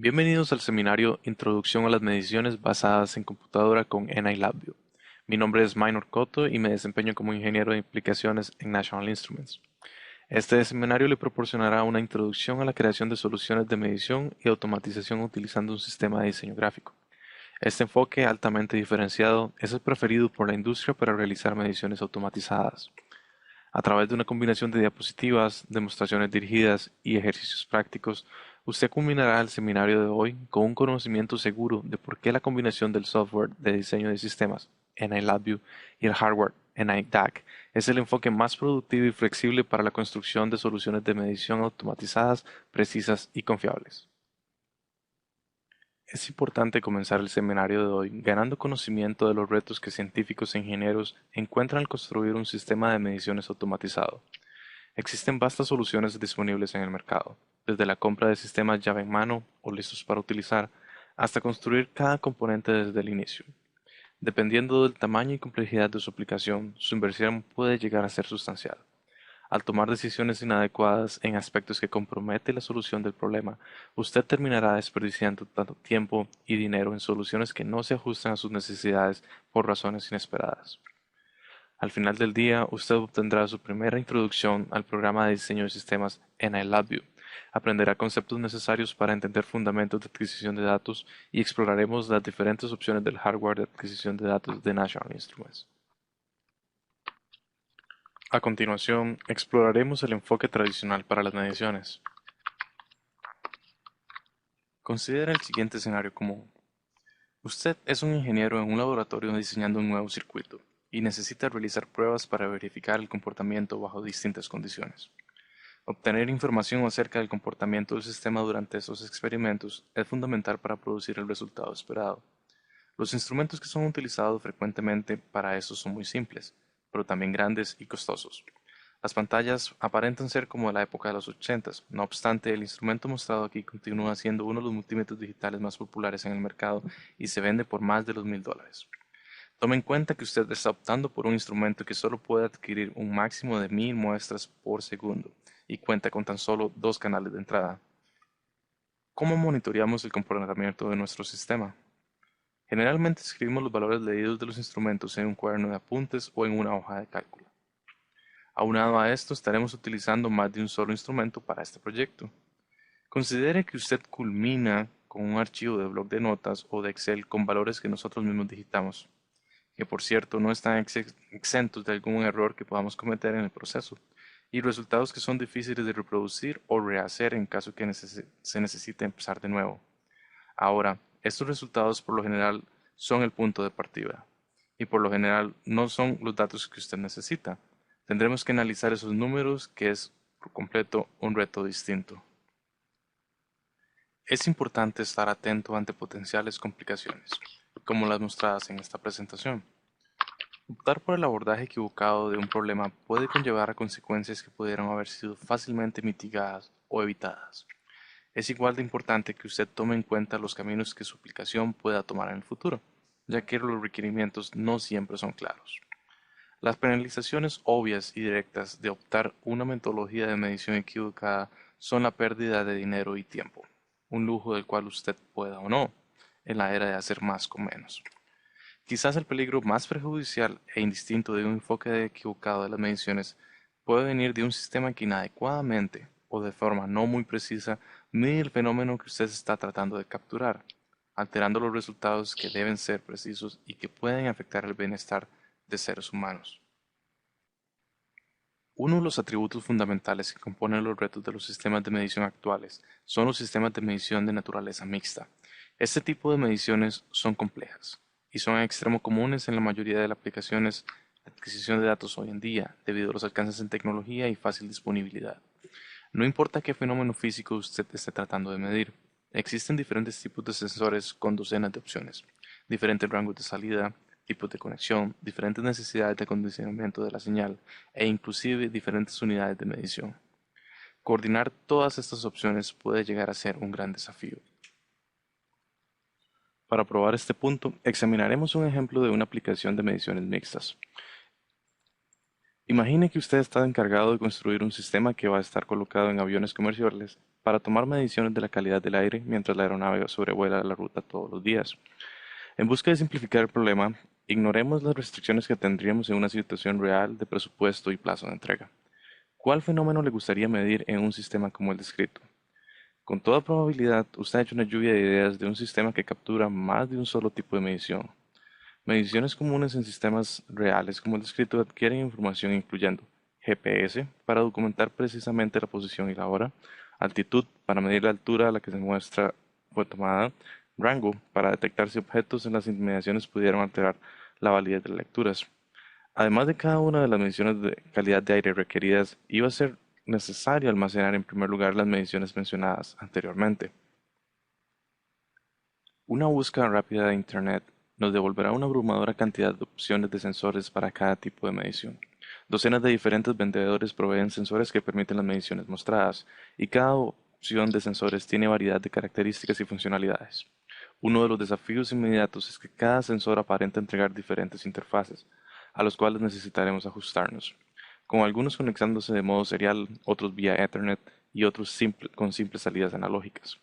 Bienvenidos al seminario Introducción a las mediciones basadas en computadora con NI LabVIEW. Mi nombre es Minor Cotto y me desempeño como ingeniero de aplicaciones en National Instruments. Este seminario le proporcionará una introducción a la creación de soluciones de medición y automatización utilizando un sistema de diseño gráfico. Este enfoque altamente diferenciado es el preferido por la industria para realizar mediciones automatizadas. A través de una combinación de diapositivas, demostraciones dirigidas y ejercicios prácticos, usted combinará el seminario de hoy con un conocimiento seguro de por qué la combinación del software de diseño de sistemas NI LabVIEW y el hardware NI DAC es el enfoque más productivo y flexible para la construcción de soluciones de medición automatizadas, precisas y confiables. Es importante comenzar el seminario de hoy ganando conocimiento de los retos que científicos e ingenieros encuentran al construir un sistema de mediciones automatizado. Existen vastas soluciones disponibles en el mercado, desde la compra de sistemas llave en mano o listos para utilizar, hasta construir cada componente desde el inicio. Dependiendo del tamaño y complejidad de su aplicación, su inversión puede llegar a ser sustancial. Al tomar decisiones inadecuadas en aspectos que comprometen la solución del problema, usted terminará desperdiciando tanto tiempo y dinero en soluciones que no se ajustan a sus necesidades por razones inesperadas. Al final del día, usted obtendrá su primera introducción al programa de diseño de sistemas NI LabVIEW. Aprenderá conceptos necesarios para entender fundamentos de adquisición de datos y exploraremos las diferentes opciones del hardware de adquisición de datos de National Instruments. A continuación, exploraremos el enfoque tradicional para las mediciones. Considera el siguiente escenario común. Usted es un ingeniero en un laboratorio diseñando un nuevo circuito y necesita realizar pruebas para verificar el comportamiento bajo distintas condiciones. Obtener información acerca del comportamiento del sistema durante esos experimentos es fundamental para producir el resultado esperado. Los instrumentos que son utilizados frecuentemente para eso son muy simples, pero también grandes y costosos. Las pantallas aparentan ser como de la época de los 80, no obstante, el instrumento mostrado aquí continúa siendo uno de los multímetros digitales más populares en el mercado y se vende por más de los $1000. Tome en cuenta que usted está optando por un instrumento que solo puede adquirir un máximo de 1000 muestras por segundo y cuenta con tan solo dos canales de entrada. ¿Cómo monitoreamos el comportamiento de nuestro sistema? Generalmente escribimos los valores leídos de los instrumentos en un cuaderno de apuntes o en una hoja de cálculo. Aunado a esto, estaremos utilizando más de un solo instrumento para este proyecto. Considere que usted culmina con un archivo de bloc de notas o de Excel con valores que nosotros mismos digitamos, que por cierto no están exentos de algún error que podamos cometer en el proceso, y resultados que son difíciles de reproducir o rehacer en caso que se necesite empezar de nuevo. Ahora, estos resultados por lo general son el punto de partida, y por lo general no son los datos que usted necesita. Tendremos que analizar esos números, que es por completo un reto distinto. Es importante estar atento ante potenciales complicaciones, como las mostradas en esta presentación. Optar por el abordaje equivocado de un problema puede conllevar a consecuencias que pudieran haber sido fácilmente mitigadas o evitadas. Es igual de importante que usted tome en cuenta los caminos que su aplicación pueda tomar en el futuro, ya que los requerimientos no siempre son claros. Las penalizaciones obvias y directas de optar una metodología de medición equivocada son la pérdida de dinero y tiempo, un lujo del cual usted pueda o no, en la era de hacer más con menos. Quizás el peligro más perjudicial e indistinto de un enfoque equivocado de las mediciones puede venir de un sistema que inadecuadamente o de forma no muy precisa mide el fenómeno que usted está tratando de capturar, alterando los resultados que deben ser precisos y que pueden afectar el bienestar de seres humanos. Uno de los atributos fundamentales que componen los retos de los sistemas de medición actuales son los sistemas de medición de naturaleza mixta. Este tipo de mediciones son complejas y son en extremo comunes en la mayoría de las aplicaciones de adquisición de datos hoy en día, debido a los alcances en tecnología y fácil disponibilidad. No importa qué fenómeno físico usted esté tratando de medir, existen diferentes tipos de sensores con docenas de opciones, diferentes rangos de salida, tipos de conexión, diferentes necesidades de condicionamiento de la señal e inclusive diferentes unidades de medición. Coordinar todas estas opciones puede llegar a ser un gran desafío. Para probar este punto, examinaremos un ejemplo de una aplicación de mediciones mixtas. Imagine que usted está encargado de construir un sistema que va a estar colocado en aviones comerciales para tomar mediciones de la calidad del aire mientras la aeronave sobrevuela la ruta todos los días. En busca de simplificar el problema, ignoremos las restricciones que tendríamos en una situación real de presupuesto y plazo de entrega. ¿Cuál fenómeno le gustaría medir en un sistema como el descrito? Con toda probabilidad, usted ha hecho una lluvia de ideas de un sistema que captura más de un solo tipo de medición. Mediciones comunes en sistemas reales como el descrito adquieren información incluyendo GPS para documentar precisamente la posición y la hora, altitud para medir la altura a la que se muestra fue tomada, rango para detectar si objetos en las inmediaciones pudieron alterar la validez de las lecturas. Además de cada una de las mediciones de calidad de aire requeridas, iba a ser necesario almacenar en primer lugar las mediciones mencionadas anteriormente. Una búsqueda rápida de Internet nos devolverá una abrumadora cantidad de opciones de sensores para cada tipo de medición. Docenas de diferentes vendedores proveen sensores que permiten las mediciones mostradas, y cada opción de sensores tiene variedad de características y funcionalidades. Uno de los desafíos inmediatos es que cada sensor aparenta entregar diferentes interfaces, a los cuales necesitaremos ajustarnos, con algunos conectándose de modo serial, otros vía Ethernet y otros con simples salidas analógicas.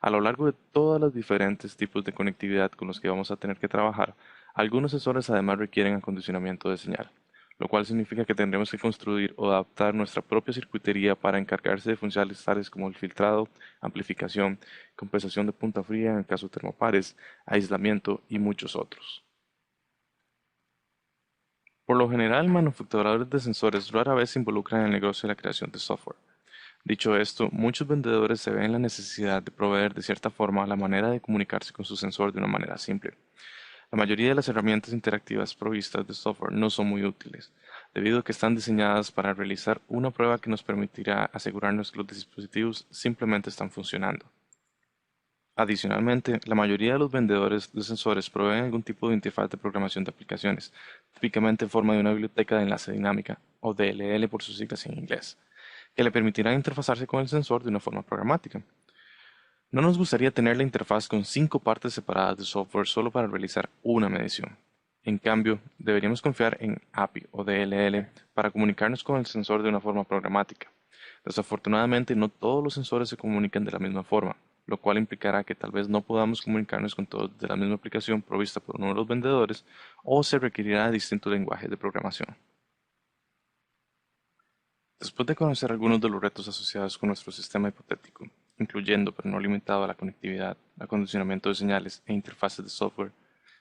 A lo largo de todos los diferentes tipos de conectividad con los que vamos a tener que trabajar, algunos sensores además requieren acondicionamiento de señal, lo cual significa que tendremos que construir o adaptar nuestra propia circuitería para encargarse de funciones tales como el filtrado, amplificación, compensación de punta fría en el caso de termopares, aislamiento y muchos otros. Por lo general, manufacturadores de sensores rara vez se involucran en el negocio de la creación de software. Dicho esto, muchos vendedores se ven en la necesidad de proveer de cierta forma la manera de comunicarse con su sensor de una manera simple. La mayoría de las herramientas interactivas provistas de software no son muy útiles, debido a que están diseñadas para realizar una prueba que nos permitirá asegurarnos que los dispositivos simplemente están funcionando. Adicionalmente, la mayoría de los vendedores de sensores proveen algún tipo de interfaz de programación de aplicaciones, típicamente en forma de una biblioteca de enlace dinámica, o DLL por sus siglas en inglés, que le permitirán interfazarse con el sensor de una forma programática. No nos gustaría tener la interfaz con 5 partes separadas de software solo para realizar una medición. En cambio, deberíamos confiar en API o DLL para comunicarnos con el sensor de una forma programática. Desafortunadamente, no todos los sensores se comunican de la misma forma, lo cual implicará que tal vez no podamos comunicarnos con todos de la misma aplicación provista por uno de los vendedores, o se requerirá de distintos lenguajes de programación. Después de conocer algunos de los retos asociados con nuestro sistema hipotético, incluyendo pero no limitado a la conectividad, acondicionamiento de señales e interfaces de software,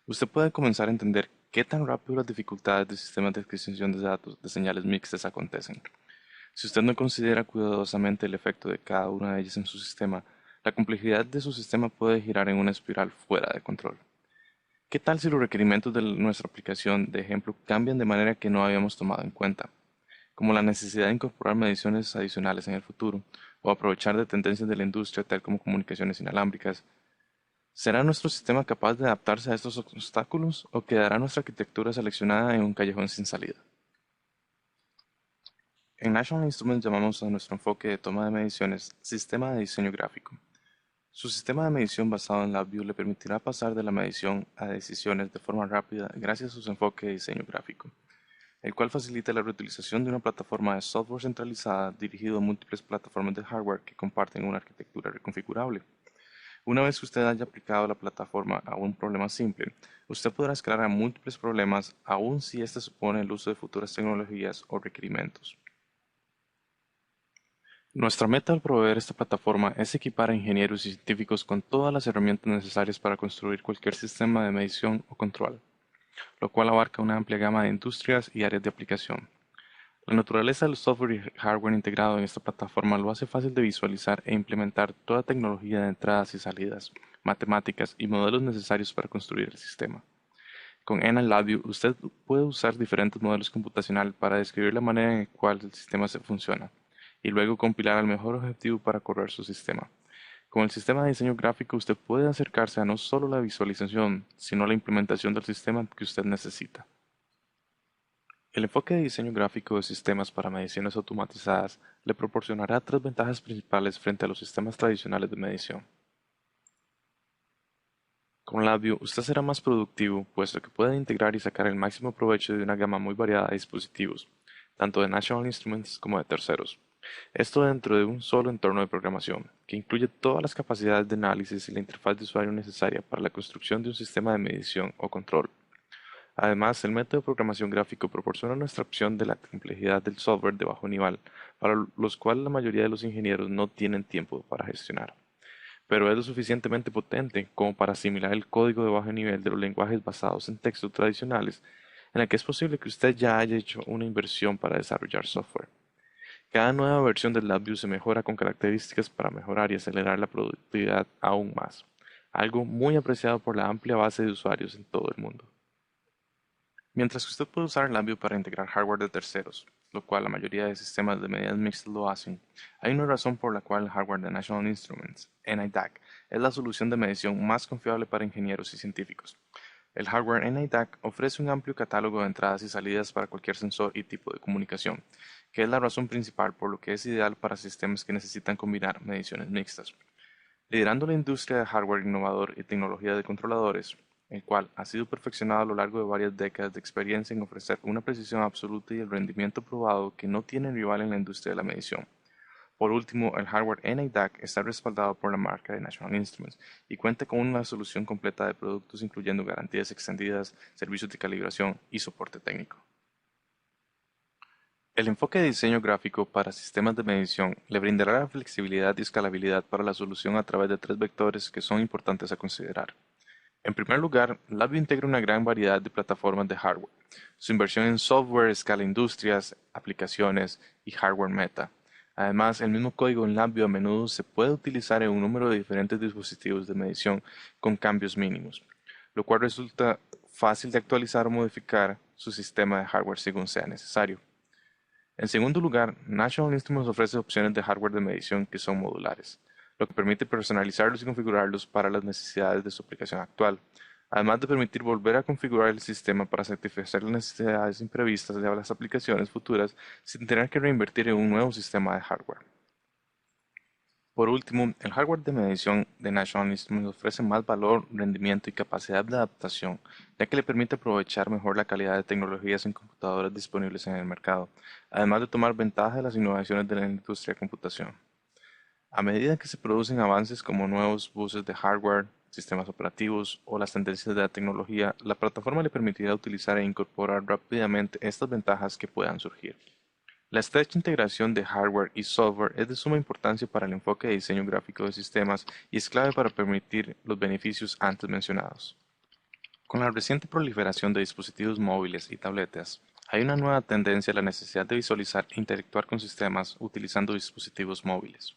usted puede comenzar a entender qué tan rápido las dificultades de sistemas de adquisición de datos de señales mixtas acontecen. Si usted no considera cuidadosamente el efecto de cada una de ellas en su sistema, la complejidad de su sistema puede girar en una espiral fuera de control. ¿Qué tal si los requerimientos de nuestra aplicación, de ejemplo, cambian de manera que no habíamos tomado en cuenta, como la necesidad de incorporar mediciones adicionales en el futuro, o aprovechar de tendencias de la industria tal como comunicaciones inalámbricas? ¿Será nuestro sistema capaz de adaptarse a estos obstáculos o quedará nuestra arquitectura seleccionada en un callejón sin salida? En National Instruments llamamos a nuestro enfoque de toma de mediciones sistema de diseño gráfico. Su sistema de medición basado en LabVIEW le permitirá pasar de la medición a decisiones de forma rápida gracias a su enfoque de diseño gráfico, el cual facilita la reutilización de una plataforma de software centralizada dirigido a múltiples plataformas de hardware que comparten una arquitectura reconfigurable. Una vez que usted haya aplicado la plataforma a un problema simple, usted podrá escalar a múltiples problemas aun si éste supone el uso de futuras tecnologías o requerimientos. Nuestra meta al proveer esta plataforma es equipar a ingenieros y científicos con todas las herramientas necesarias para construir cualquier sistema de medición o control, lo cual abarca una amplia gama de industrias y áreas de aplicación. La naturaleza del software y hardware integrado en esta plataforma lo hace fácil de visualizar e implementar toda tecnología de entradas y salidas, matemáticas y modelos necesarios para construir el sistema. Con NLabVIEW usted puede usar diferentes modelos computacionales para describir la manera en la cual el sistema se funciona, y luego compilar al mejor objetivo para correr su sistema. Con el sistema de diseño gráfico usted puede acercarse a no solo la visualización, sino a la implementación del sistema que usted necesita. El enfoque de diseño gráfico de sistemas para mediciones automatizadas le proporcionará 3 ventajas principales frente a los sistemas tradicionales de medición. Con LabVIEW usted será más productivo, puesto que puede integrar y sacar el máximo provecho de una gama muy variada de dispositivos, tanto de National Instruments como de terceros. Esto dentro de un solo entorno de programación, que incluye todas las capacidades de análisis y la interfaz de usuario necesaria para la construcción de un sistema de medición o control. Además, el método de programación gráfico proporciona una abstracción de la complejidad del software de bajo nivel, para los cuales la mayoría de los ingenieros no tienen tiempo para gestionar, pero es lo suficientemente potente como para asimilar el código de bajo nivel de los lenguajes basados en textos tradicionales, en la que es posible que usted ya haya hecho una inversión para desarrollar software. Cada nueva versión del LabVIEW se mejora con características para mejorar y acelerar la productividad aún más, algo muy apreciado por la amplia base de usuarios en todo el mundo. Mientras que usted puede usar LabVIEW para integrar hardware de terceros, lo cual la mayoría de sistemas de medidas mixtas lo hacen, hay una razón por la cual el hardware de National Instruments, NIDAC, es la solución de medición más confiable para ingenieros y científicos. El hardware NIDAC ofrece un amplio catálogo de entradas y salidas para cualquier sensor y tipo de comunicación, que es la razón principal por lo que es ideal para sistemas que necesitan combinar mediciones mixtas. Liderando la industria de hardware innovador y tecnología de controladores, el cual ha sido perfeccionado a lo largo de varias décadas de experiencia en ofrecer una precisión absoluta y el rendimiento probado que no tiene rival en la industria de la medición. Por último, el hardware NIDAC está respaldado por la marca de National Instruments y cuenta con una solución completa de productos incluyendo garantías extendidas, servicios de calibración y soporte técnico. El enfoque de diseño gráfico para sistemas de medición le brindará la flexibilidad y escalabilidad para la solución a través de tres vectores que son importantes a considerar. En primer lugar, LabVIEW integra una gran variedad de plataformas de hardware. Su inversión en software escala industrias, aplicaciones y hardware meta. Además, el mismo código en LabVIEW a menudo se puede utilizar en un número de diferentes dispositivos de medición con cambios mínimos, lo cual resulta fácil de actualizar o modificar su sistema de hardware según sea necesario. En segundo lugar, National Instruments ofrece opciones de hardware de medición que son modulares, lo que permite personalizarlos y configurarlos para las necesidades de su aplicación actual, además de permitir volver a configurar el sistema para satisfacer las necesidades imprevistas de las aplicaciones futuras sin tener que reinvertir en un nuevo sistema de hardware. Por último, el hardware de medición de National Instruments ofrece más valor, rendimiento y capacidad de adaptación, ya que le permite aprovechar mejor la calidad de tecnologías en computadoras disponibles en el mercado, además de tomar ventaja de las innovaciones de la industria de computación. A medida que se producen avances como nuevos buses de hardware, sistemas operativos o las tendencias de la tecnología, la plataforma le permitirá utilizar e incorporar rápidamente estas ventajas que puedan surgir. La estrecha integración de hardware y software es de suma importancia para el enfoque de diseño gráfico de sistemas y es clave para permitir los beneficios antes mencionados. Con la reciente proliferación de dispositivos móviles y tabletas, hay una nueva tendencia a la necesidad de visualizar e interactuar con sistemas utilizando dispositivos móviles.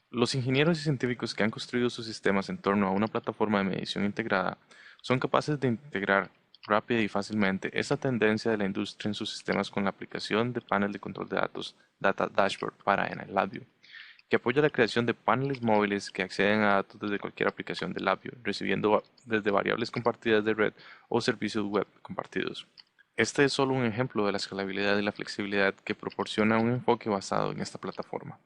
Los ingenieros y científicos que han construido sus sistemas en torno a una plataforma de medición integrada son capaces de integrar rápida y fácilmente esta tendencia de la industria en sus sistemas con la aplicación de panel de control de datos Data Dashboard para LabVIEW, que apoya la creación de paneles móviles que acceden a datos desde cualquier aplicación de LabVIEW, recibiendo desde variables compartidas de red o servicios web compartidos. Este es solo un ejemplo de la escalabilidad y la flexibilidad que proporciona un enfoque basado en esta plataforma.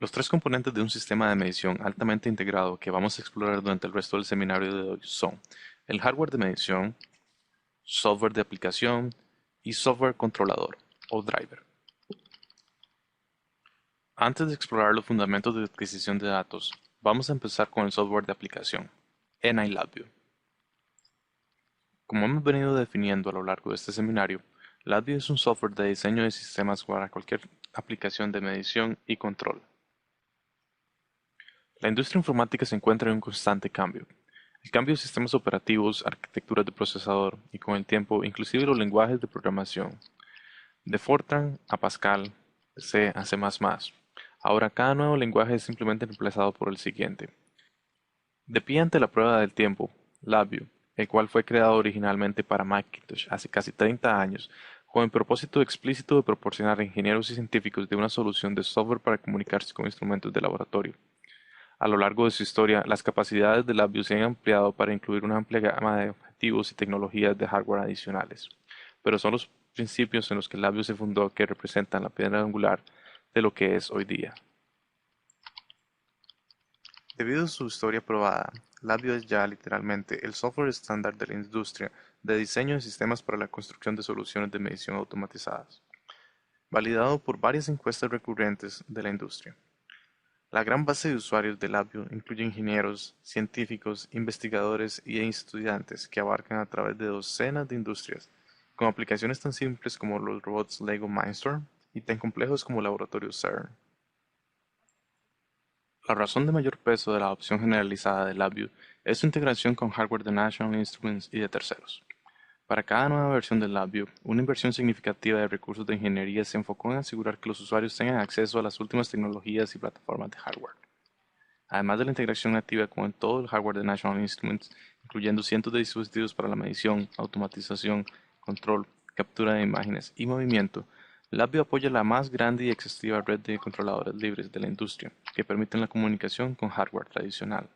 Los tres componentes de un sistema de medición altamente integrado que vamos a explorar durante el resto del seminario de hoy son el hardware de medición, software de aplicación y software controlador o driver. Antes de explorar los fundamentos de adquisición de datos, vamos a empezar con el software de aplicación, NILabVIEW. Como hemos venido definiendo a lo largo de este seminario, LabVIEW es un software de diseño de sistemas para cualquier aplicación de medición y control. La industria informática se encuentra en un constante cambio. El cambio de sistemas operativos, arquitecturas de procesador y con el tiempo inclusive los lenguajes de programación. De Fortran a Pascal, de C a C++. Ahora cada nuevo lenguaje es simplemente reemplazado por el siguiente. De pie ante la prueba del tiempo, LabVIEW, el cual fue creado originalmente para Macintosh hace casi 30 años, con el propósito explícito de proporcionar a ingenieros y científicos de una solución de software para comunicarse con instrumentos de laboratorio. A lo largo de su historia, las capacidades de LabVIEW se han ampliado para incluir una amplia gama de objetivos y tecnologías de hardware adicionales, pero son los principios en los que LabVIEW se fundó que representan la piedra angular de lo que es hoy día. Debido a su historia probada, LabVIEW es ya literalmente el software estándar de la industria de diseño de sistemas para la construcción de soluciones de medición automatizadas. validado por varias encuestas recurrentes de la industria. La gran base de usuarios de Labview incluye ingenieros, científicos, investigadores y estudiantes que abarcan a través de docenas de industrias, con aplicaciones tan simples como los robots Lego Mindstorm y tan complejos como laboratorios CERN. La razón de mayor peso de la adopción generalizada de LabVIEW es su integración con hardware de National Instruments y de terceros. Para cada nueva versión de LabVIEW, una inversión significativa de recursos de ingeniería se enfocó en asegurar que los usuarios tengan acceso a las últimas tecnologías y plataformas de hardware. Además de la integración nativa con todo el hardware de National Instruments, incluyendo cientos de dispositivos para la medición, automatización, control, captura de imágenes y movimiento, LabVIEW apoya la más grande y exhaustiva red de controladores libres de la industria, que permiten la comunicación con hardware tradicional.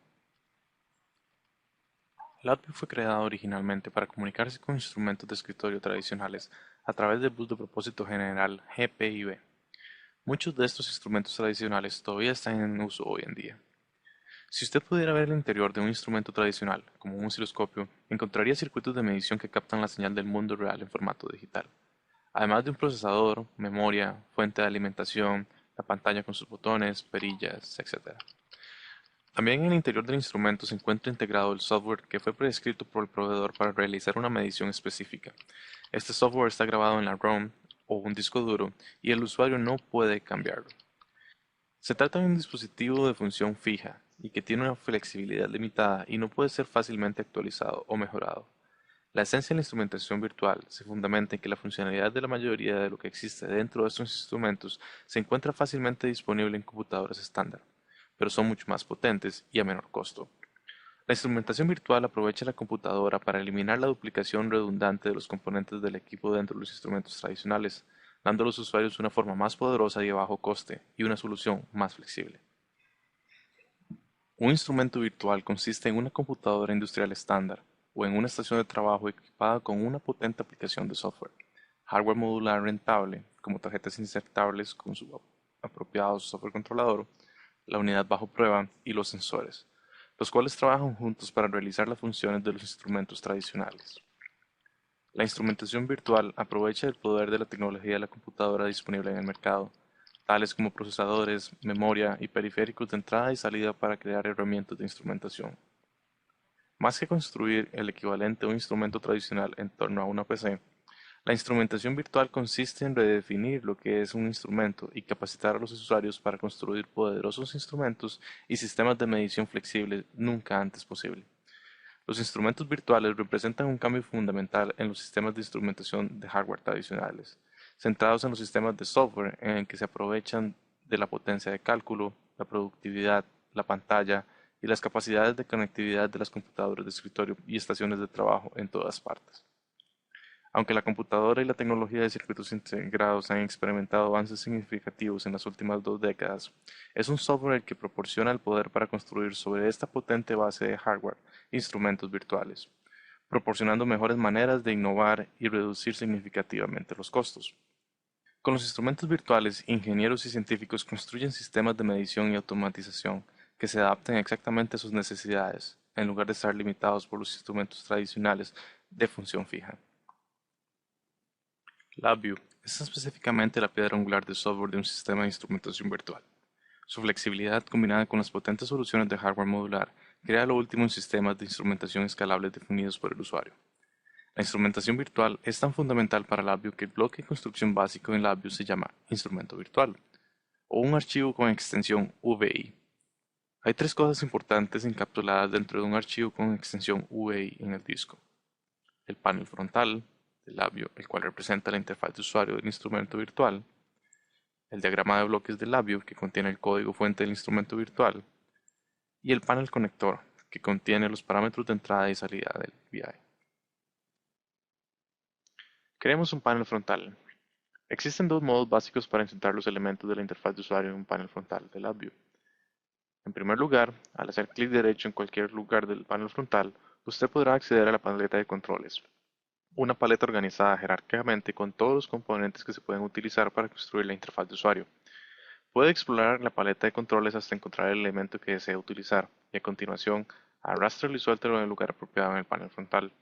LabVIEW fue creado originalmente para comunicarse con instrumentos de escritorio tradicionales a través del bus de propósito general GPIB. Muchos de estos instrumentos tradicionales todavía están en uso hoy en día. Si usted pudiera ver el interior de un instrumento tradicional, como un osciloscopio, encontraría circuitos de medición que captan la señal del mundo real en formato digital. Además de un procesador, memoria, fuente de alimentación, la pantalla con sus botones, perillas, etc. También en el interior del instrumento se encuentra integrado el software que fue prescrito por el proveedor para realizar una medición específica. Este software está grabado en la ROM o un disco duro y el usuario no puede cambiarlo. Se trata de un dispositivo de función fija y que tiene una flexibilidad limitada y no puede ser fácilmente actualizado o mejorado. La esencia de la instrumentación virtual se fundamenta en que la funcionalidad de la mayoría de lo que existe dentro de estos instrumentos se encuentra fácilmente disponible en computadoras estándar, pero son mucho más potentes y a menor costo. La instrumentación virtual aprovecha la computadora para eliminar la duplicación redundante de los componentes del equipo dentro de los instrumentos tradicionales, dando a los usuarios una forma más poderosa y a bajo coste y una solución más flexible. Un instrumento virtual consiste en una computadora industrial estándar o en una estación de trabajo equipada con una potente aplicación de software, hardware modular rentable, como tarjetas insertables con su apropiado software controlador, la unidad bajo prueba y los sensores, los cuales trabajan juntos para realizar las funciones de los instrumentos tradicionales. La instrumentación virtual aprovecha el poder de la tecnología de la computadora disponible en el mercado, tales como procesadores, memoria y periféricos de entrada y salida para crear herramientas de instrumentación. Más que construir el equivalente a un instrumento tradicional en torno a una PC, la instrumentación virtual consiste en redefinir lo que es un instrumento y capacitar a los usuarios para construir poderosos instrumentos y sistemas de medición flexibles nunca antes posible. Los instrumentos virtuales representan un cambio fundamental en los sistemas de instrumentación de hardware tradicionales, centrados en los sistemas de software en el que se aprovechan de la potencia de cálculo, la productividad, la pantalla y las capacidades de conectividad de las computadoras de escritorio y estaciones de trabajo en todas partes. Aunque la computadora y la tecnología de circuitos integrados han experimentado avances significativos en las últimas 2 décadas, es un software el que proporciona el poder para construir sobre esta potente base de hardware instrumentos virtuales, proporcionando mejores maneras de innovar y reducir significativamente los costos. Con los instrumentos virtuales, ingenieros y científicos construyen sistemas de medición y automatización que se adapten exactamente a sus necesidades, en lugar de estar limitados por los instrumentos tradicionales de función fija. LabVIEW es específicamente la piedra angular de software de un sistema de instrumentación virtual. Su flexibilidad, combinada con las potentes soluciones de hardware modular, crea lo último en sistemas de instrumentación escalables definidos por el usuario. La instrumentación virtual es tan fundamental para LabVIEW que el bloque de construcción básico en LabVIEW se llama instrumento virtual, o un archivo con extensión VI. Hay tres cosas importantes encapsuladas dentro de un archivo con extensión VI en el disco: el panel frontal del labio, el cual representa la interfaz de usuario del instrumento virtual; el diagrama de bloques del labio, que contiene el código fuente del instrumento virtual; y el panel conector, que contiene los parámetros de entrada y salida del VI. Creemos un panel frontal. Existen dos modos básicos para insertar los elementos de la interfaz de usuario en un panel frontal del labio. En primer lugar, al hacer clic derecho en cualquier lugar del panel frontal, usted podrá acceder a la paleta de controles, una paleta organizada jerárquicamente con todos los componentes que se pueden utilizar para construir la interfaz de usuario. Puede explorar la paleta de controles hasta encontrar el elemento que desea utilizar y a continuación arrástralo y suéltelo en el lugar apropiado en el panel frontal.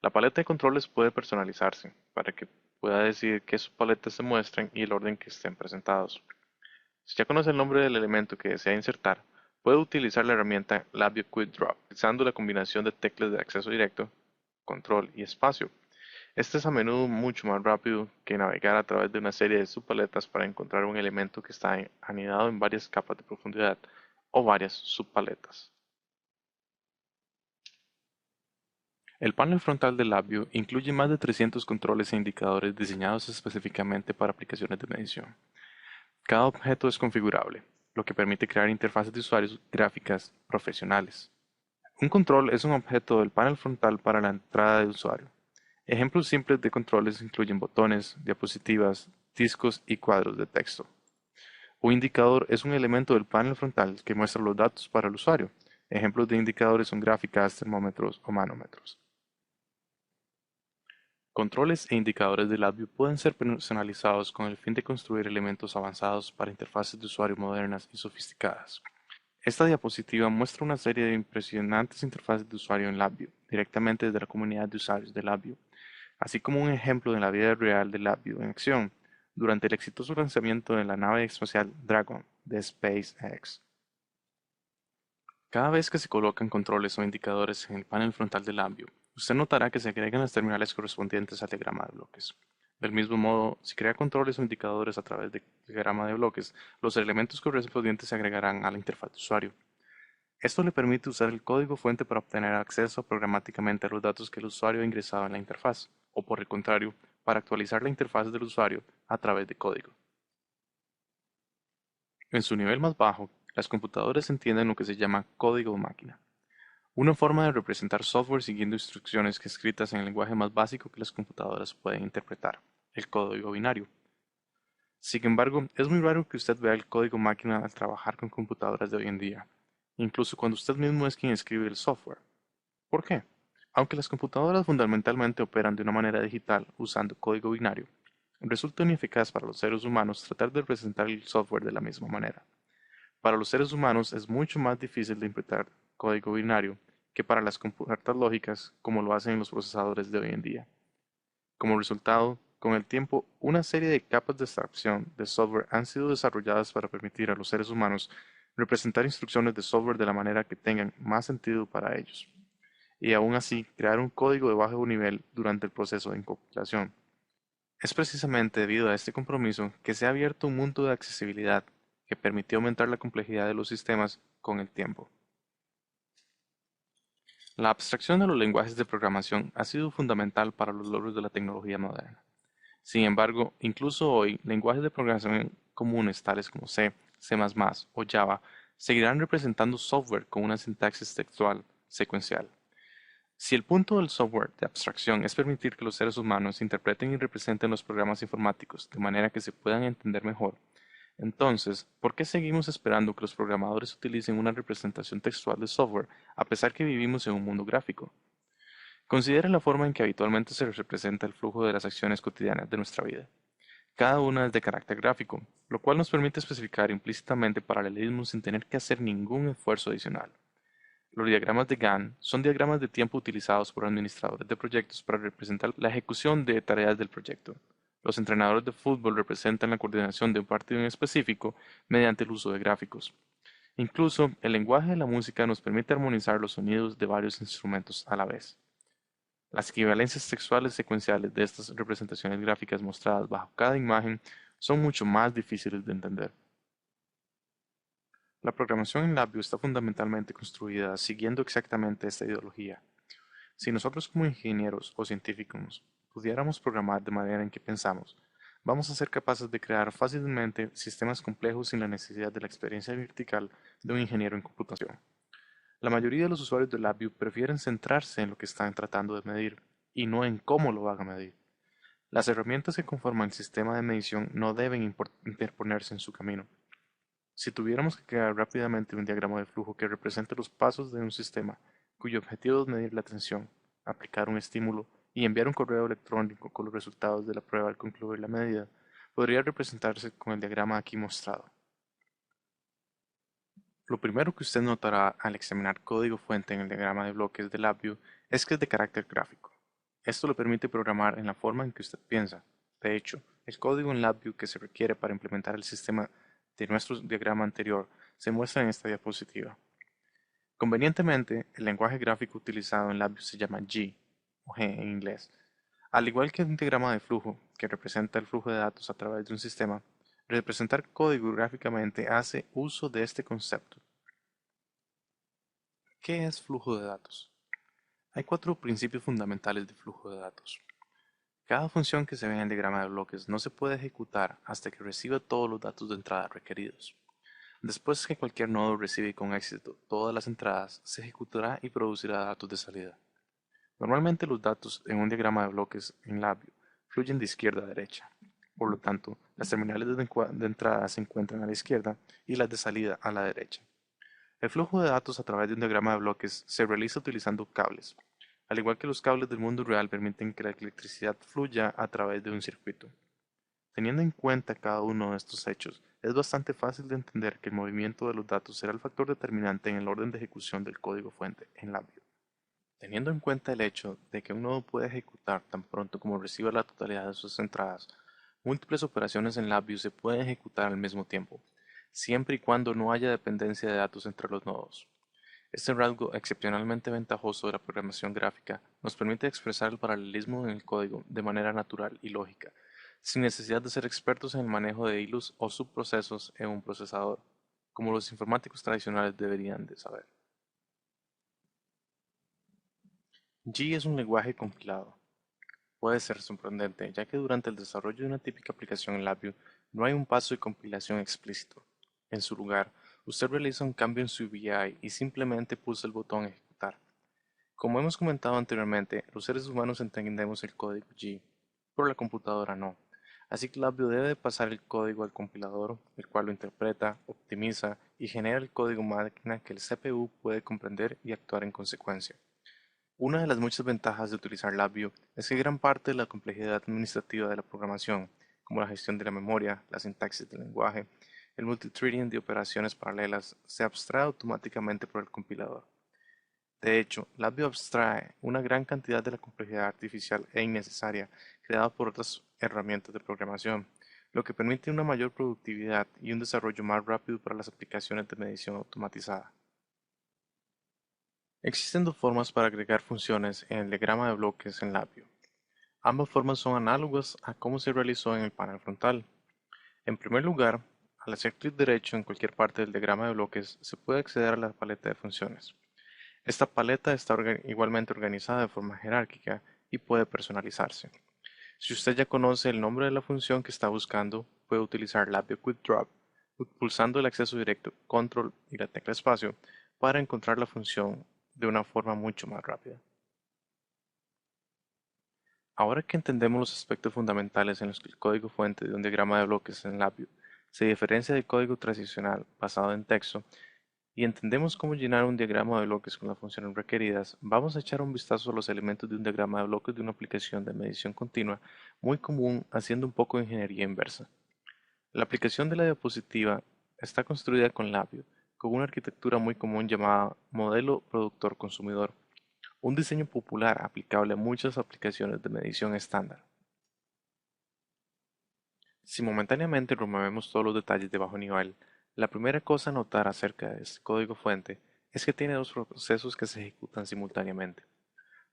La paleta de controles puede personalizarse para que pueda decidir qué subpaletas se muestren y el orden que estén presentados. Si ya conoce el nombre del elemento que desea insertar, puede utilizar la herramienta Labview Quick Drop, utilizando la combinación de teclas de acceso directo, control y espacio. Este es a menudo mucho más rápido que navegar a través de una serie de subpaletas para encontrar un elemento que está anidado en varias capas de profundidad o varias subpaletas. El panel frontal de LabVIEW incluye más de 300 controles e indicadores diseñados específicamente para aplicaciones de medición. Cada objeto es configurable, lo que permite crear interfaces de usuarios gráficas profesionales. Un control es un objeto del panel frontal para la entrada de usuario. Ejemplos simples de controles incluyen botones, diapositivas, discos y cuadros de texto. Un indicador es un elemento del panel frontal que muestra los datos para el usuario. Ejemplos de indicadores son gráficas, termómetros o manómetros. Controles e indicadores de LabVIEW pueden ser personalizados con el fin de construir elementos avanzados para interfaces de usuario modernas y sofisticadas. Esta diapositiva muestra una serie de impresionantes interfaces de usuario en LabVIEW, directamente desde la comunidad de usuarios de LabVIEW, así como un ejemplo de la vida real de LabVIEW en acción, durante el exitoso lanzamiento de la nave espacial Dragon de SpaceX. Cada vez que se colocan controles o indicadores en el panel frontal del LabVIEW, usted notará que se agregan las terminales correspondientes al diagrama de bloques. Del mismo modo, si crea controles o indicadores a través del diagrama de bloques, los elementos correspondientes se agregarán a la interfaz de usuario. Esto le permite usar el código fuente para obtener acceso programáticamente a los datos que el usuario ha ingresado en la interfaz, o por el contrario, para actualizar la interfaz del usuario a través de código. En su nivel más bajo, las computadoras entienden lo que se llama código máquina, una forma de representar software siguiendo instrucciones que escritas en el lenguaje más básico que las computadoras pueden interpretar, el código binario. Sin embargo, es muy raro que usted vea el código máquina al trabajar con computadoras de hoy en día, incluso cuando usted mismo es quien escribe el software. ¿Por qué? Aunque las computadoras fundamentalmente operan de una manera digital usando código binario, resulta ineficaz para los seres humanos tratar de representar el software de la misma manera. Para los seres humanos es mucho más difícil de interpretar código binario que para las computadoras lógicas como lo hacen los procesadores de hoy en día. Como resultado, con el tiempo, una serie de capas de abstracción de software han sido desarrolladas para permitir a los seres humanos representar instrucciones de software de la manera que tengan más sentido para ellos, y aún así crear un código de bajo nivel durante el proceso de compilación. Es precisamente debido a este compromiso que se ha abierto un mundo de accesibilidad que permitió aumentar la complejidad de los sistemas con el tiempo. La abstracción de los lenguajes de programación ha sido fundamental para los logros de la tecnología moderna. Sin embargo, incluso hoy, lenguajes de programación comunes tales como C, C++ o Java seguirán representando software con una sintaxis textual secuencial. Si el punto del software de abstracción es permitir que los seres humanos interpreten y representen los programas informáticos de manera que se puedan entender mejor, entonces, ¿por qué seguimos esperando que los programadores utilicen una representación textual de software a pesar que vivimos en un mundo gráfico? Considere la forma en que habitualmente se representa el flujo de las acciones cotidianas de nuestra vida. Cada una es de carácter gráfico, lo cual nos permite especificar implícitamente paralelismos sin tener que hacer ningún esfuerzo adicional. Los diagramas de Gantt son diagramas de tiempo utilizados por administradores de proyectos para representar la ejecución de tareas del proyecto. Los entrenadores de fútbol representan la coordinación de un partido en específico mediante el uso de gráficos. Incluso, el lenguaje de la música nos permite armonizar los sonidos de varios instrumentos a la vez. Las equivalencias textuales secuenciales de estas representaciones gráficas mostradas bajo cada imagen son mucho más difíciles de entender. La programación en LabVIEW está fundamentalmente construida siguiendo exactamente esta ideología. Si nosotros como ingenieros o científicos pudiéramos programar de manera en que pensamos, vamos a ser capaces de crear fácilmente sistemas complejos sin la necesidad de la experiencia vertical de un ingeniero en computación. La mayoría de los usuarios de LabVIEW prefieren centrarse en lo que están tratando de medir y no en cómo lo van a medir. Las herramientas que conforman el sistema de medición no deben interponerse en su camino. Si tuviéramos que crear rápidamente un diagrama de flujo que represente los pasos de un sistema cuyo objetivo es medir la tensión, aplicar un estímulo y enviar un correo electrónico con los resultados de la prueba al concluir la medida, podría representarse con el diagrama aquí mostrado. Lo primero que usted notará al examinar código fuente en el diagrama de bloques de LabVIEW es que es de carácter gráfico. Esto le permite programar en la forma en que usted piensa, De hecho, el código en LabVIEW que se requiere para implementar el sistema de nuestro diagrama anterior se muestra en esta diapositiva. Convenientemente, el lenguaje gráfico utilizado en LabVIEW se llama G, o G en inglés. Al igual que un diagrama de flujo, que representa el flujo de datos a través de un sistema, representar código gráficamente hace uso de este concepto. ¿Qué es flujo de datos? Hay cuatro principios fundamentales de flujo de datos. Cada función que se ve en el diagrama de bloques no se puede ejecutar hasta que reciba todos los datos de entrada requeridos. Después que cualquier nodo recibe con éxito todas las entradas, se ejecutará y producirá datos de salida. Normalmente los datos en un diagrama de bloques en LabVIEW fluyen de izquierda a derecha. Por lo tanto, las terminales de entrada se encuentran a la izquierda y las de salida a la derecha. El flujo de datos a través de un diagrama de bloques se realiza utilizando cables. Al igual que los cables del mundo real permiten que la electricidad fluya a través de un circuito. Teniendo en cuenta cada uno de estos hechos, es bastante fácil de entender que el movimiento de los datos será el factor determinante en el orden de ejecución del código fuente en LabVIEW. Teniendo en cuenta el hecho de que un nodo puede ejecutar tan pronto como reciba la totalidad de sus entradas, múltiples operaciones en LabVIEW se pueden ejecutar al mismo tiempo, siempre y cuando no haya dependencia de datos entre los nodos. Este rasgo excepcionalmente ventajoso de la programación gráfica nos permite expresar el paralelismo en el código de manera natural y lógica, sin necesidad de ser expertos en el manejo de hilos o subprocesos en un procesador, como los informáticos tradicionales deberían de saber. G es un lenguaje compilado. Puede ser sorprendente, ya que durante el desarrollo de una típica aplicación en LabVIEW no hay un paso de compilación explícito. En su lugar, usted realiza un cambio en su UI y simplemente pulsa el botón Ejecutar. Como hemos comentado anteriormente, los seres humanos entendemos el código G, pero la computadora no. Así que LabVIEW debe de pasar el código al compilador, el cual lo interpreta, optimiza y genera el código máquina que el CPU puede comprender y actuar en consecuencia. Una de las muchas ventajas de utilizar LabVIEW es que gran parte de la complejidad administrativa de la programación, como la gestión de la memoria, la sintaxis del lenguaje, el multithreading de operaciones paralelas, se abstrae automáticamente por el compilador. De hecho, LabVIEW abstrae una gran cantidad de la complejidad artificial e innecesaria creada por otras herramientas de programación, lo que permite una mayor productividad y un desarrollo más rápido para las aplicaciones de medición automatizada. Existen dos formas para agregar funciones en el diagrama de bloques en LabVIEW. Ambas formas son análogas a cómo se realizó en el panel frontal. En primer lugar, al hacer clic derecho en cualquier parte del diagrama de bloques, se puede acceder a la paleta de funciones. Esta paleta está igualmente organizada de forma jerárquica y puede personalizarse. Si usted ya conoce el nombre de la función que está buscando, puede utilizar LabVIEW Quick Drop pulsando el acceso directo Control y la tecla espacio para encontrar la función de una forma mucho más rápida. Ahora que entendemos los aspectos fundamentales en los que el código fuente de un diagrama de bloques en LabVIEW se diferencia del código tradicional basado en texto y entendemos cómo llenar un diagrama de bloques con las funciones requeridas, vamos a echar un vistazo a los elementos de un diagrama de bloques de una aplicación de medición continua muy común haciendo un poco de ingeniería inversa. La aplicación de la diapositiva está construida con LabVIEW, con una arquitectura muy común llamada modelo productor-consumidor, un diseño popular aplicable a muchas aplicaciones de medición estándar. Si momentáneamente removemos todos los detalles de bajo nivel, la primera cosa a notar acerca de este código fuente es que tiene dos procesos que se ejecutan simultáneamente.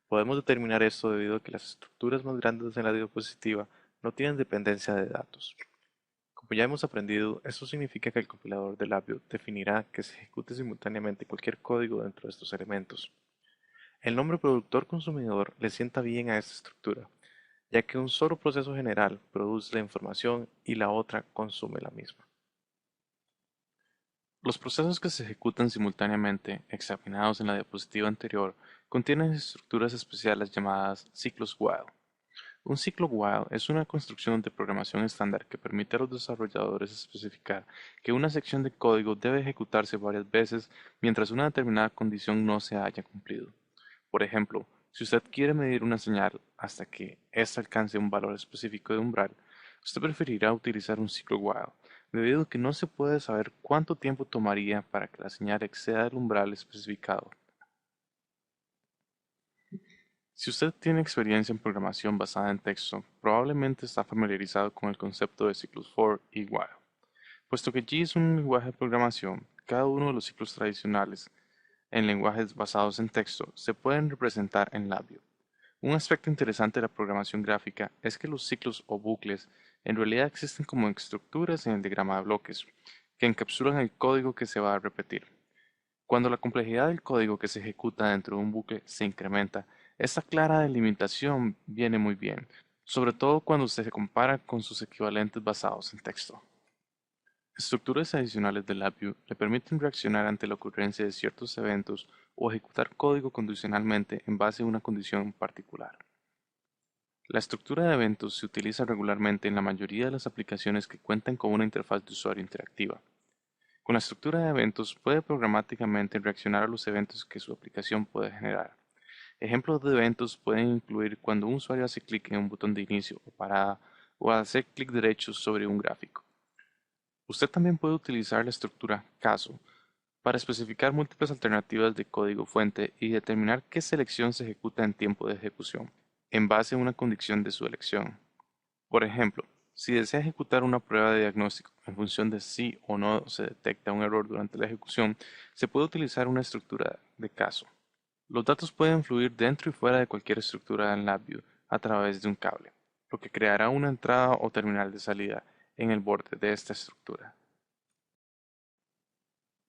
Podemos determinar esto debido a que las estructuras más grandes en la diapositiva no tienen dependencia de datos. Como ya hemos aprendido, esto significa que el compilador de LabVIEW definirá que se ejecute simultáneamente cualquier código dentro de estos elementos. El nombre productor-consumidor le sienta bien a esta estructura, ya que un solo proceso general produce la información y la otra consume la misma. Los procesos que se ejecutan simultáneamente, examinados en la diapositiva anterior, contienen estructuras especiales llamadas ciclos while. Un ciclo while es una construcción de programación estándar que permite a los desarrolladores especificar que una sección de código debe ejecutarse varias veces mientras una determinada condición no se haya cumplido. Por ejemplo, si usted quiere medir una señal hasta que ésta alcance un valor específico de umbral, usted preferirá utilizar un ciclo while, debido a que no se puede saber cuánto tiempo tomaría para que la señal exceda el umbral especificado. Si usted tiene experiencia en programación basada en texto, probablemente está familiarizado con el concepto de ciclos for y while. Puesto que G es un lenguaje de programación, cada uno de los ciclos tradicionales en lenguajes basados en texto se pueden representar en labio. Un aspecto interesante de la programación gráfica es que los ciclos o bucles en realidad existen como estructuras en el diagrama de bloques, que encapsulan el código que se va a repetir. Cuando la complejidad del código que se ejecuta dentro de un bucle se incrementa, esta clara delimitación viene muy bien, sobre todo cuando se compara con sus equivalentes basados en texto. Estructuras adicionales de LabVIEW le permiten reaccionar ante la ocurrencia de ciertos eventos o ejecutar código condicionalmente en base a una condición particular. La estructura de eventos se utiliza regularmente en la mayoría de las aplicaciones que cuentan con una interfaz de usuario interactiva. Con la estructura de eventos puede programáticamente reaccionar a los eventos que su aplicación puede generar. Ejemplos de eventos pueden incluir cuando un usuario hace clic en un botón de inicio o parada o hacer clic derecho sobre un gráfico. Usted también puede utilizar la estructura caso para especificar múltiples alternativas de código fuente y determinar qué selección se ejecuta en tiempo de ejecución, en base a una condición de su elección. Por ejemplo, si desea ejecutar una prueba de diagnóstico en función de si o no se detecta un error durante la ejecución, se puede utilizar una estructura de caso. Los datos pueden fluir dentro y fuera de cualquier estructura en LabVIEW a través de un cable, lo que creará una entrada o terminal de salida en el borde de esta estructura.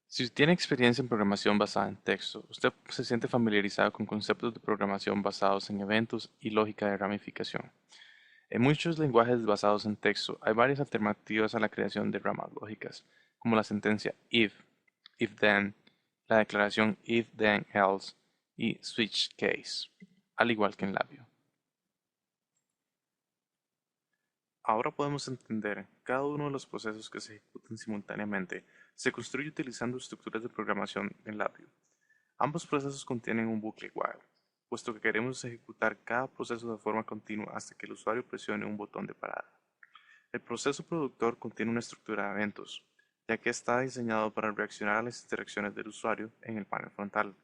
Si tiene experiencia en programación basada en texto, usted se siente familiarizado con conceptos de programación basados en eventos y lógica de ramificación. En muchos lenguajes basados en texto hay varias alternativas a la creación de ramas lógicas, como la sentencia if then, la declaración if then else y switch case, al igual que en labio. Ahora podemos entender cada uno de los procesos que se ejecutan simultáneamente se construye utilizando estructuras de programación en labio. Ambos procesos contienen un bucle while, puesto que queremos ejecutar cada proceso de forma continua hasta que el usuario presione un botón de parada. El proceso productor contiene una estructura de eventos, ya que está diseñado para reaccionar a las interacciones del usuario en el panel frontal,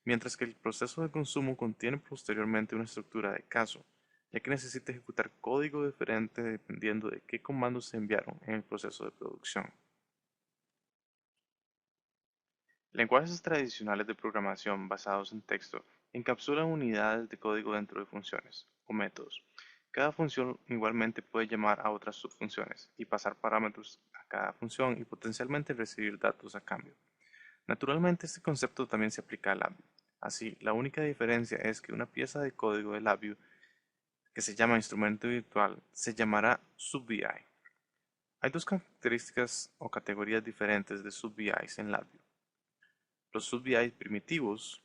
mientras que el proceso de consumo contiene posteriormente una estructura de caso, ya que necesita ejecutar código diferente dependiendo de qué comandos se enviaron en el proceso de producción. Lenguajes tradicionales de programación basados en texto encapsulan unidades de código dentro de funciones o métodos. Cada función igualmente puede llamar a otras subfunciones y pasar parámetros a cada función y potencialmente recibir datos a cambio. Naturalmente, este concepto también se aplica a LabVIEW. Así, la única diferencia es que una pieza de código de LabVIEW que se llama instrumento virtual se llamará SubVI. Hay dos características o categorías diferentes de SubVIs en LabVIEW. Los SubVI primitivos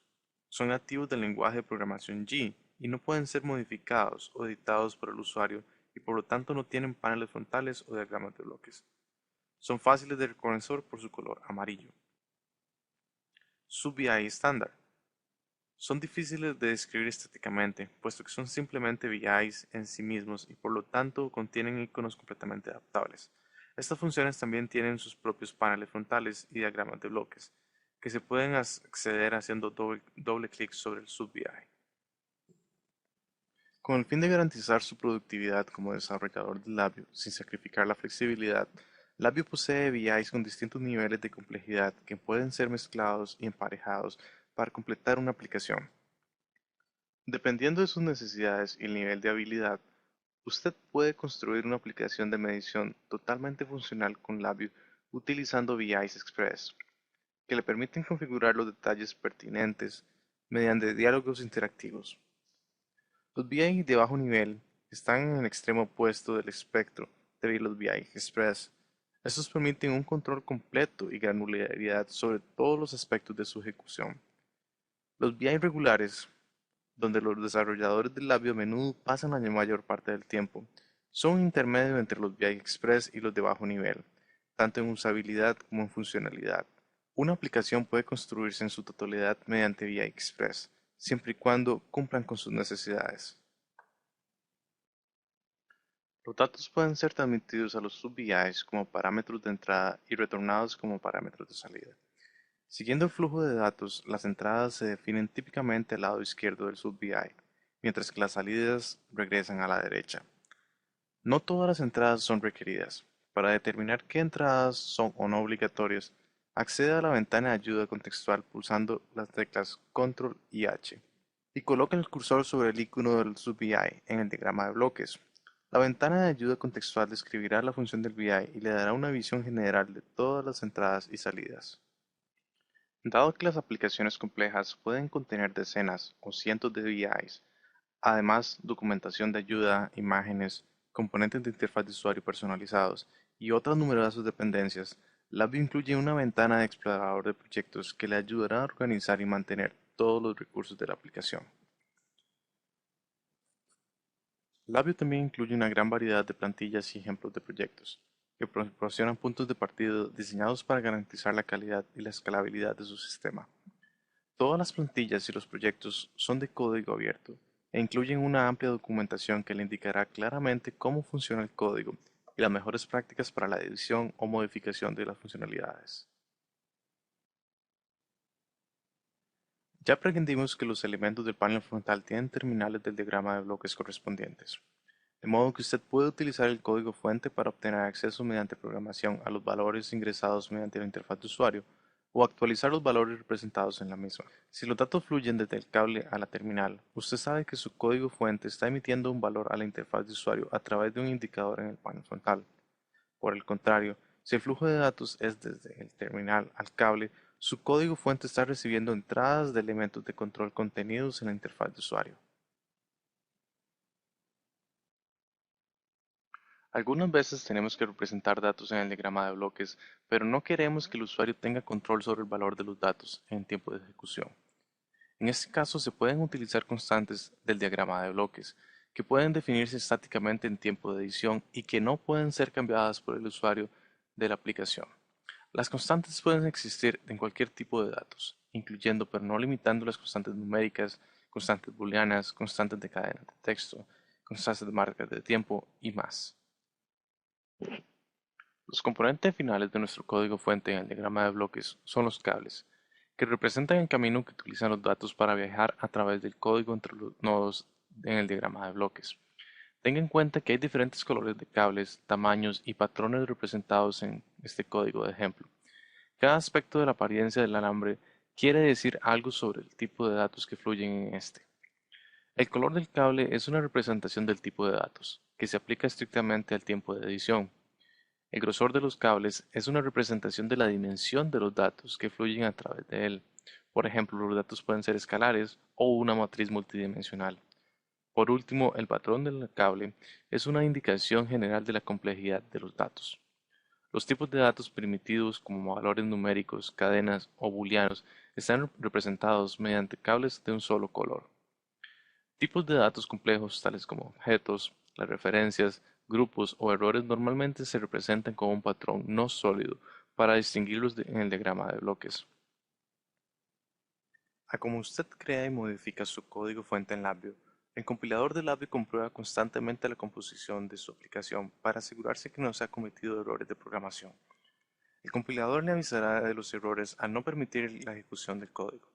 son nativos del lenguaje de programación G y no pueden ser modificados o editados por el usuario y por lo tanto no tienen paneles frontales o diagramas de bloques. Son fáciles de reconocer por su color amarillo. SubVI estándar. Son difíciles de describir estéticamente, puesto que son simplemente VIs en sí mismos y por lo tanto contienen iconos completamente adaptables. Estas funciones también tienen sus propios paneles frontales y diagramas de bloques, que se pueden acceder haciendo doble clic sobre el SubVI. Con el fin de garantizar su productividad como desarrollador de Labio sin sacrificar la flexibilidad, Labio posee VIs con distintos niveles de complejidad que pueden ser mezclados y emparejados para completar una aplicación. Dependiendo de sus necesidades y el nivel de habilidad, usted puede construir una aplicación de medición totalmente funcional con Labview utilizando VIs Express, que le permiten configurar los detalles pertinentes mediante diálogos interactivos. Los VI de bajo nivel están en el extremo opuesto del espectro de los VI Express. Estos permiten un control completo y granularidad sobre todos los aspectos de su ejecución. Los VI regulares, donde los desarrolladores de Labio a menudo pasan la mayor parte del tiempo, son un intermedio entre los VI Express y los de bajo nivel, tanto en usabilidad como en funcionalidad. Una aplicación puede construirse en su totalidad mediante VI Express, siempre y cuando cumplan con sus necesidades. Los datos pueden ser transmitidos a los sub-VIs como parámetros de entrada y retornados como parámetros de salida. Siguiendo el flujo de datos, las entradas se definen típicamente al lado izquierdo del sub-VI mientras que las salidas regresan a la derecha. No todas las entradas son requeridas. Para determinar qué entradas son o no obligatorias, accede a la ventana de ayuda contextual pulsando las teclas Control y H y coloca el cursor sobre el icono del sub-VI en el diagrama de bloques. La ventana de ayuda contextual describirá la función del VI y le dará una visión general de todas las entradas y salidas. Dado que las aplicaciones complejas pueden contener decenas o cientos de VIs, además documentación de ayuda, imágenes, componentes de interfaz de usuario personalizados y otras numerosas dependencias, Labview incluye una ventana de explorador de proyectos que le ayudará a organizar y mantener todos los recursos de la aplicación. Labview también incluye una gran variedad de plantillas y ejemplos de proyectos, que proporcionan puntos de partida diseñados para garantizar la calidad y la escalabilidad de su sistema. Todas las plantillas y los proyectos son de código abierto e incluyen una amplia documentación que le indicará claramente cómo funciona el código y las mejores prácticas para la edición o modificación de las funcionalidades. Ya aprendimos que los elementos del panel frontal tienen terminales del diagrama de bloques correspondientes, de modo que usted puede utilizar el código fuente para obtener acceso mediante programación a los valores ingresados mediante la interfaz de usuario o actualizar los valores representados en la misma. Si los datos fluyen desde el cable a la terminal, usted sabe que su código fuente está emitiendo un valor a la interfaz de usuario a través de un indicador en el panel frontal. Por el contrario, si el flujo de datos es desde el terminal al cable, su código fuente está recibiendo entradas de elementos de control contenidos en la interfaz de usuario. Algunas veces tenemos que representar datos en el diagrama de bloques, pero no queremos que el usuario tenga control sobre el valor de los datos en tiempo de ejecución. En este caso se pueden utilizar constantes del diagrama de bloques, que pueden definirse estáticamente en tiempo de edición y que no pueden ser cambiadas por el usuario de la aplicación. Las constantes pueden existir en cualquier tipo de datos, incluyendo pero no limitando las constantes numéricas, constantes booleanas, constantes de cadena de texto, constantes de marcas de tiempo y más. Los componentes finales de nuestro código fuente en el diagrama de bloques son los cables, que representan el camino que utilizan los datos para viajar a través del código entre los nodos en el diagrama de bloques. Tenga en cuenta que hay diferentes colores de cables, tamaños y patrones representados en este código de ejemplo. Cada aspecto de la apariencia del alambre quiere decir algo sobre el tipo de datos que fluyen en este. El color del cable es una representación del tipo de datos, que se aplica estrictamente al tiempo de edición. El grosor de los cables es una representación de la dimensión de los datos que fluyen a través de él. Por ejemplo, los datos pueden ser escalares o una matriz multidimensional. Por último, el patrón del cable es una indicación general de la complejidad de los datos. Los tipos de datos primitivos como valores numéricos, cadenas o booleanos están representados mediante cables de un solo color. Tipos de datos complejos tales como objetos, las referencias, grupos o errores normalmente se representan con un patrón no sólido para distinguirlos en el diagrama de bloques. A como usted crea y modifica su código fuente en Labview, el compilador de Labview comprueba constantemente la composición de su aplicación para asegurarse que no se ha cometido errores de programación. El compilador le avisará de los errores al no permitir la ejecución del código.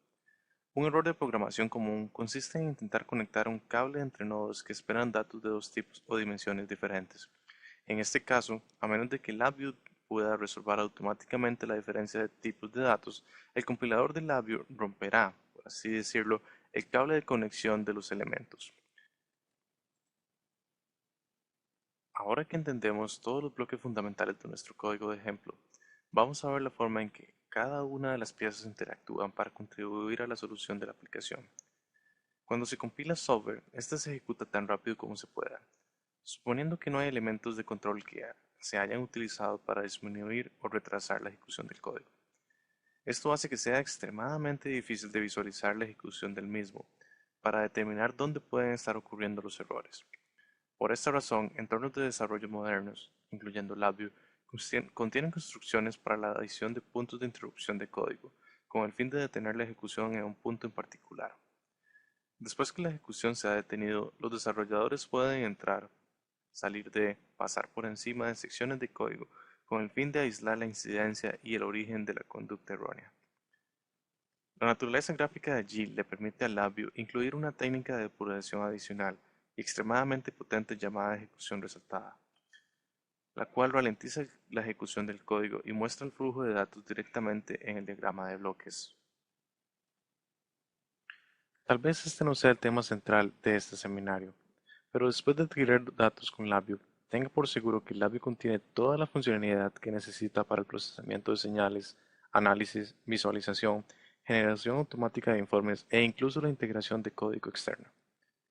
Un error de programación común consiste en intentar conectar un cable entre nodos que esperan datos de dos tipos o dimensiones diferentes. En este caso, a menos de que LabVIEW pueda resolver automáticamente la diferencia de tipos de datos, el compilador de LabVIEW romperá, por así decirlo, el cable de conexión de los elementos. Ahora que entendemos todos los bloques fundamentales de nuestro código de ejemplo, vamos a ver la forma en que cada una de las piezas interactúan para contribuir a la solución de la aplicación. Cuando se compila software, este se ejecuta tan rápido como se pueda, suponiendo que no hay elementos de control que se hayan utilizado para disminuir o retrasar la ejecución del código. Esto hace que sea extremadamente difícil de visualizar la ejecución del mismo, para determinar dónde pueden estar ocurriendo los errores. Por esta razón, entornos de desarrollo modernos, incluyendo LabVIEW, contienen construcciones para la adición de puntos de interrupción de código, con el fin de detener la ejecución en un punto en particular. Después que la ejecución se ha detenido, los desarrolladores pueden entrar, salir de, pasar por encima de secciones de código con el fin de aislar la incidencia y el origen de la conducta errónea. La naturaleza gráfica de G le permite al Labview incluir una técnica de depuración adicional y extremadamente potente llamada ejecución resaltada, la cual ralentiza la ejecución del código y muestra el flujo de datos directamente en el diagrama de bloques. Tal vez este no sea el tema central de este seminario, pero después de adquirir datos con Labview, tenga por seguro que Labview contiene toda la funcionalidad que necesita para el procesamiento de señales, análisis, visualización, generación automática de informes e incluso la integración de código externo.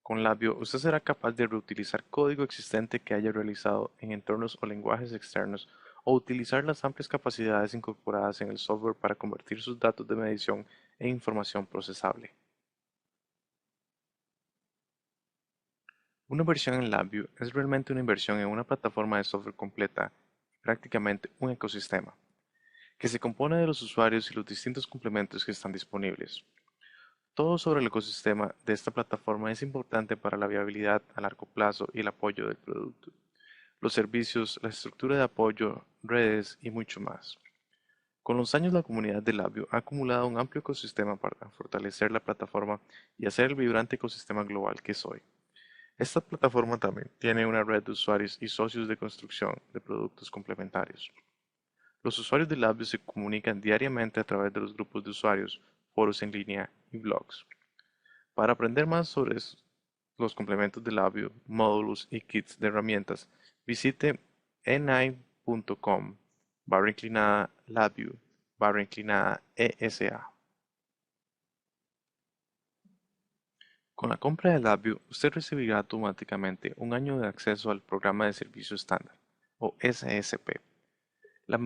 Con Labview, usted será capaz de reutilizar código existente que haya realizado en entornos o lenguajes externos o utilizar las amplias capacidades incorporadas en el software para convertir sus datos de medición en información procesable. Una inversión en LabVIEW es realmente una inversión en una plataforma de software completa y prácticamente un ecosistema, que se compone de los usuarios y los distintos complementos que están disponibles. Todo sobre el ecosistema de esta plataforma es importante para la viabilidad a largo plazo y el apoyo del producto, los servicios, la estructura de apoyo, redes y mucho más. Con los años la comunidad de LabVIEW ha acumulado un amplio ecosistema para fortalecer la plataforma y hacer el vibrante ecosistema global que es hoy. Esta plataforma también tiene una red de usuarios y socios de construcción de productos complementarios. Los usuarios de Labview se comunican diariamente a través de los grupos de usuarios, foros en línea y blogs. Para aprender más sobre los complementos de Labview, módulos y kits de herramientas, visite ni.com /inclinada Labview /inclinada ESA. Con la compra de LabVIEW, usted recibirá automáticamente un año de acceso al programa de servicio estándar, o SSP. La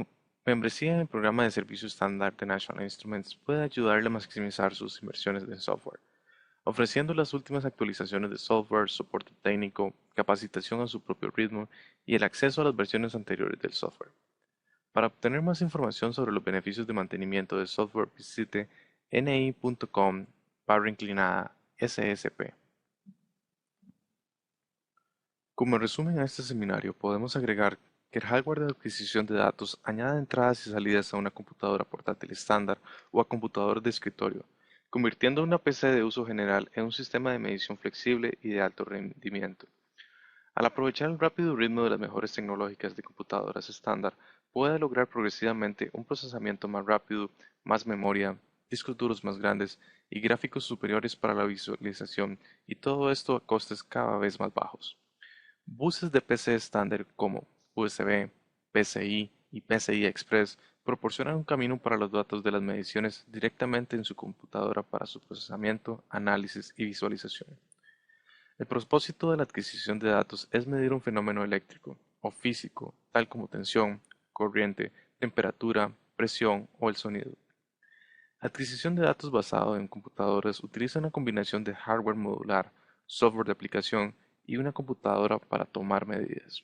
membresía en el programa de servicio estándar de National Instruments puede ayudarle a maximizar sus inversiones en software, ofreciendo las últimas actualizaciones de software, soporte técnico, capacitación a su propio ritmo y el acceso a las versiones anteriores del software. Para obtener más información sobre los beneficios de mantenimiento de software, visite ni.com /SSP. Como resumen a este seminario, podemos agregar que el hardware de adquisición de datos añade entradas y salidas a una computadora portátil estándar o a computadores de escritorio, convirtiendo una PC de uso general en un sistema de medición flexible y de alto rendimiento. Al aprovechar el rápido ritmo de las mejores tecnológicas de computadoras estándar, puede lograr progresivamente un procesamiento más rápido, más memoria, discos duros más grandes y gráficos superiores para la visualización, y todo esto a costes cada vez más bajos. Buses de PC estándar como USB, PCI y PCI Express proporcionan un camino para los datos de las mediciones directamente en su computadora para su procesamiento, análisis y visualización. El propósito de la adquisición de datos es medir un fenómeno eléctrico o físico, tal como tensión, corriente, temperatura, presión o el sonido. La adquisición de datos basado en computadoras utiliza una combinación de hardware modular, software de aplicación y una computadora para tomar medidas.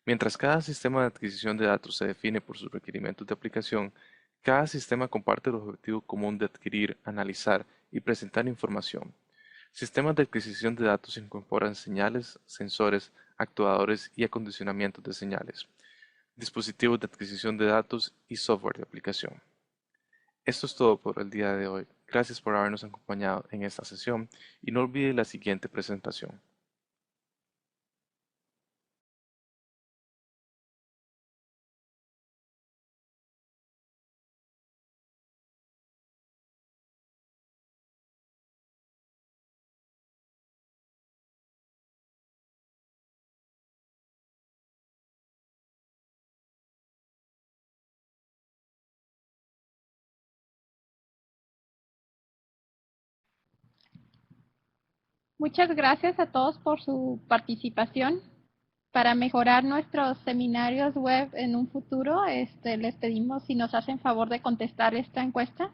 Mientras cada sistema de adquisición de datos se define por sus requerimientos de aplicación, cada sistema comparte el objetivo común de adquirir, analizar y presentar información. Sistemas de adquisición de datos incorporan señales, sensores, actuadores y acondicionamientos de señales, dispositivos de adquisición de datos y software de aplicación. Esto es todo por el día de hoy. Gracias por habernos acompañado en esta sesión y no olvide la siguiente presentación. Muchas gracias a todos por su participación. Para mejorar nuestros seminarios web en un futuro, les pedimos si nos hacen favor de contestar esta encuesta.